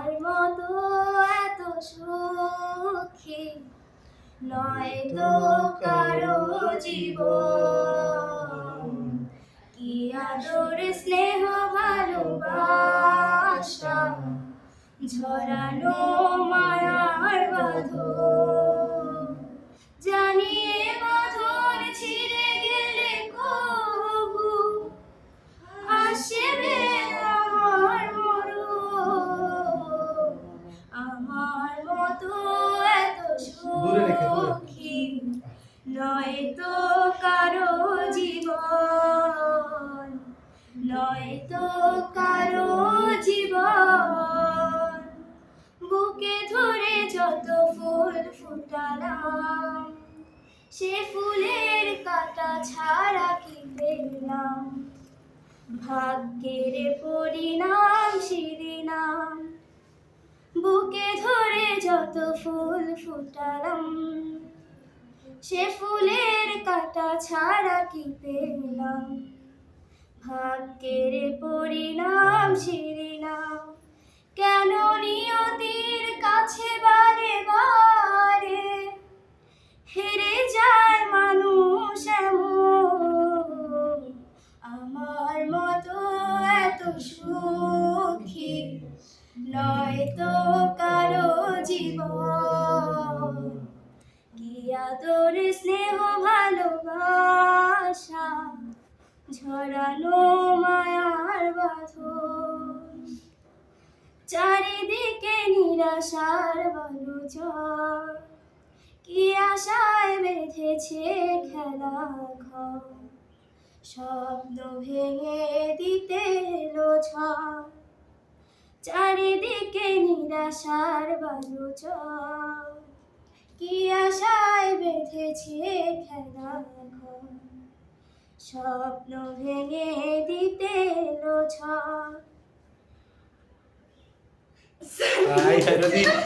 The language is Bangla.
আমার মতো এত সুখী নয় তো কারো জীবন। কি আদর স্নেহ ভালোবাসা ঝরানো মায়ার বাঁধন। জানি এ বাঁধন ছিঁড়ে গেলে কবু আসবে আমার মরণ। আমার মতো এত সুখী নয় তো কারো জীবন, নয় তো কারো জীবন। বুকে ধরে যত ফুল ফুটালাম সে ফুলের কাঁটা ছাড়া কি পেলাম। ভাগ্যের পরিণাম শিরিনাম। বুকে ধরে যত ফুল ফুটালাম সে ফুলের কাঁটা ছাড়া কি পেলাম। ভাগ্যের পরিণাম শিরিনাম। কেন নিয়তির কাছে বারে বারে হেরে যায় মানুষ এমন। আমার মতো এত সুখী নয় তো কারো জীবন। কি আদর স্নেহ ভালোবাসা ঝরানো মায়ার বাঁধন। চারিদিকে নিরাশার বালুচর, কি আশায় বেঁধেছে খেলা ঘর। স্বপ্ন ভেঙে দিতে এলো ঝড়। চারিদিকে নিরাশার বালুচর, কি আশায় বেঁধেছে খেলা ঘর। স্বপ্ন ভেঙে দিতে এলো ঝড়।